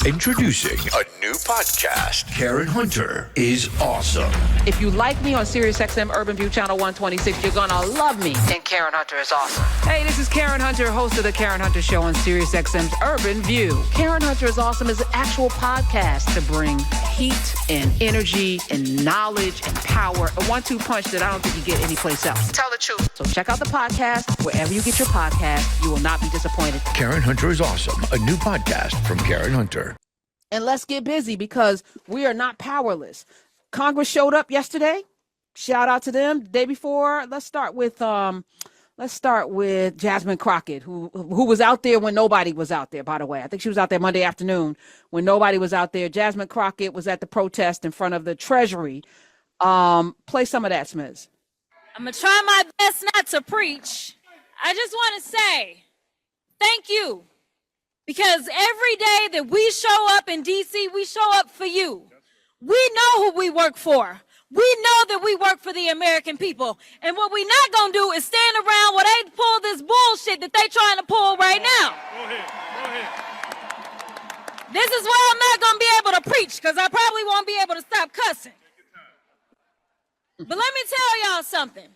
Introducing a new podcast. Karen Hunter is awesome. If you like me on SiriusXM Urban View Channel 126, you're gonna love me. And Karen Hunter is awesome. Hey, this is Karen Hunter, host of the Karen Hunter Show on SiriusXM's Urban View. Karen Hunter is awesome is an actual podcast to bring heat and energy and knowledge and power. A 1-2 punch that I don't think you get anyplace else. Tell the truth. So check out the podcast wherever you get your podcast. You will not be disappointed. Karen Hunter is awesome. A new podcast from Karen Hunter. And let's get busy because we are not powerless. Congress showed up yesterday. Shout out to them. The day before, let's start with Jasmine Crockett, who was out there when nobody was out there, by the way. I think she was out there Monday afternoon when nobody was out there. Jasmine Crockett was at the protest in front of the Treasury. Play some of that, Smiz. I'm going to try my best not to preach. I just want to say thank you. Because every day that we show up in D.C., we show up for you. We know who we work for. We know that we work for the American people. And what we're not going to do is stand around while they pull this bullshit that they're trying to pull right now. Go ahead. This is why I'm not going to be able to preach, because I probably won't be able to stop cussing. But let me tell y'all something.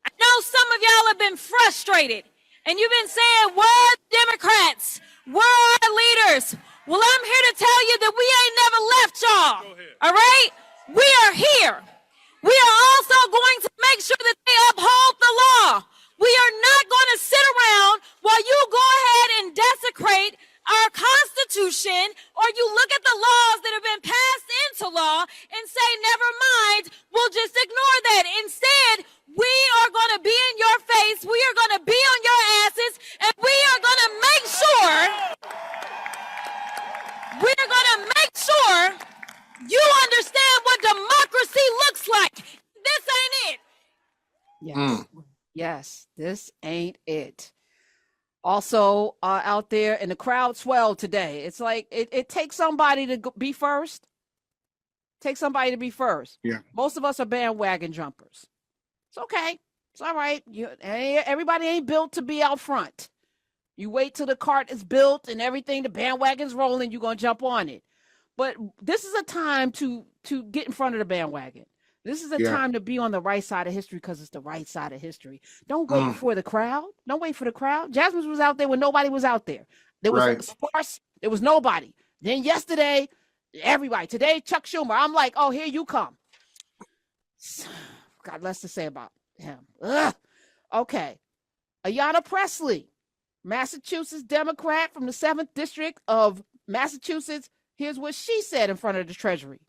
I know some of y'all have been frustrated, and you've been saying, "Where Democrats? Where are our leaders?" Well, I'm here to tell you that we ain't never left y'all. All right? We are here. We are also going to make sure that they uphold the law. We are not going to sit around while you go ahead and desecrate our Constitution, or you look at the laws that have been passed into law and say, never mind, we'll just ignore that. Instead, we are going to be in your face, we are going to be on your asses, and we are going to make sure you understand what democracy looks like. This ain't it. Yes. Yes, this ain't it. Also out there, and the crowd swelled today. It's like it takes somebody to be first. Take somebody to be first. Yeah. Most of us are bandwagon jumpers. It's okay. It's all right. Everybody ain't built to be out front. You wait till the cart is built and everything, the bandwagon's rolling, you're going to jump on it. But this is a time to get in front of the bandwagon. This is a time to be on the right side of history because it's the right side of history. Don't wait for the crowd. Don't wait for the crowd. Jasmine was out there when nobody was out there. There was sparse. There was nobody. Then yesterday, everybody. Today, Chuck Schumer. I'm like, oh, here you come. Got less to say about him. Ugh. Okay. Ayana Presley, Massachusetts Democrat from the 7th District of Massachusetts. Here's what she said in front of the Treasury.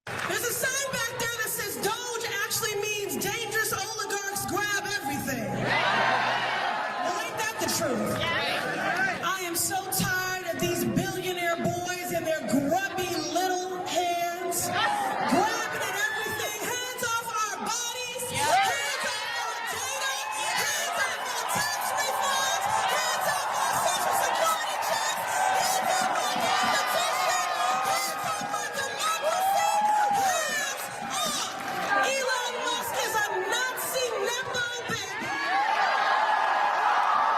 There's a sign back there that says Doge actually means dangerous oligarchs grab everything. Well, ain't that the truth? I am so tired of these billionaire boys and their grubby little hands grabbing at everything. Hands off our bodies, hands off our data, hands off our tax refunds, hands off our social security checks, hands off our Constitution, hands off our democracy. Elon Musk is a Nazi nepo baby.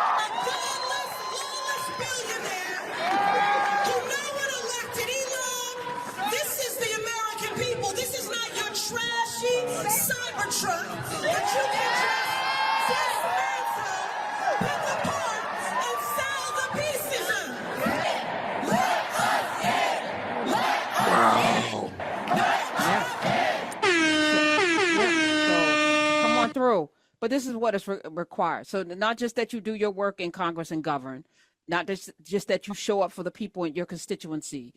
A godless, lawless billionaire who no one elected. Elon, this is the American people. This is not your trashy Cybertruck that you can just dismantle, pick apart, and sell the pieces of. Let us in! Let us Come on through. But this is what is required. So not just that you do your work in Congress and govern, not just that you show up for the people in your constituency,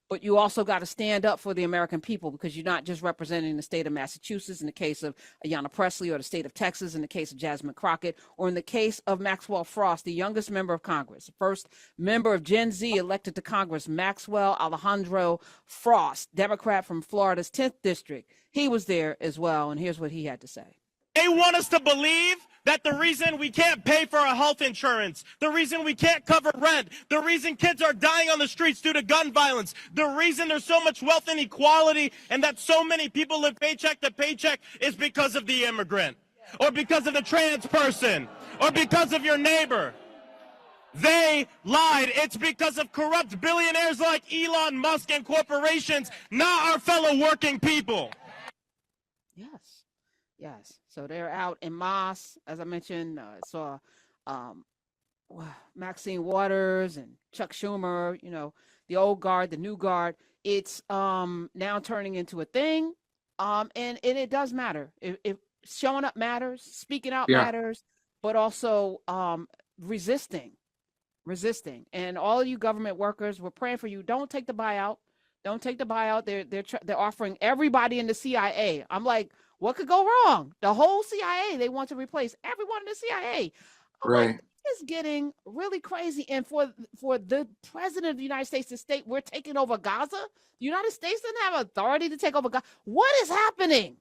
but you also got to stand up for the American people, because you're not just representing the state of Massachusetts in the case of Ayana Presley, or the state of Texas in the case of Jasmine Crockett, or in the case of Maxwell Frost, the youngest member of Congress, the first member of Gen Z elected to Congress, Maxwell Alejandro Frost, Democrat from Florida's 10th district. He was there as well, and here's what he had to say. They want us to believe that the reason we can't pay for our health insurance, the reason we can't cover rent, the reason kids are dying on the streets due to gun violence, the reason there's so much wealth inequality and that so many people live paycheck to paycheck is because of the immigrant, or because of the trans person, or because of your neighbor. They lied. It's because of corrupt billionaires like Elon Musk and corporations, not our fellow working people. Yes. So they're out en masse, as I mentioned. Saw Maxine Waters and Chuck Schumer. You know, the old guard, the new guard. It's now turning into a thing, and it does matter. If showing up matters, speaking out matters, but also resisting. And all of you government workers, we're praying for you. Don't take the buyout. They're offering everybody in the CIA. I'm like, what could go wrong? The whole CIA, they want to replace everyone in the CIA. Right. It's getting really crazy. And for the president of the United States to state we're taking over Gaza, the United States doesn't have authority to take over Gaza. What is happening?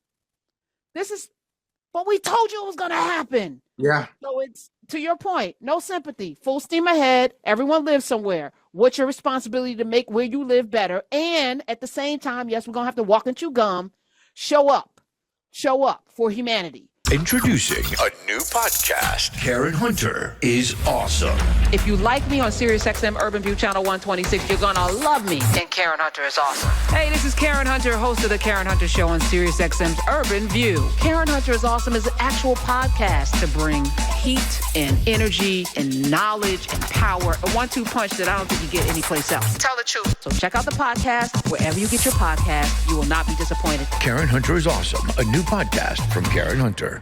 But we told you it was going to happen. Yeah. So it's, to your point, no sympathy, full steam ahead. Everyone lives somewhere. What's your responsibility to make where you live better? And at the same time, yes, we're going to have to walk and chew gum. Show up for humanity. Introducing a new podcast. Karen Hunter is awesome. If you like me on SiriusXM Urban View Channel 126, you're going to love me. And Karen Hunter is awesome. Hey, this is Karen Hunter, host of The Karen Hunter Show on SiriusXM's Urban View. Karen Hunter is awesome is an actual podcast to bring heat and energy and knowledge and power. A 1-2 punch that I don't think you get anyplace else. Tell the truth. So check out the podcast wherever you get your podcast. You will not be disappointed. Karen Hunter is awesome. A new podcast from Karen Hunter.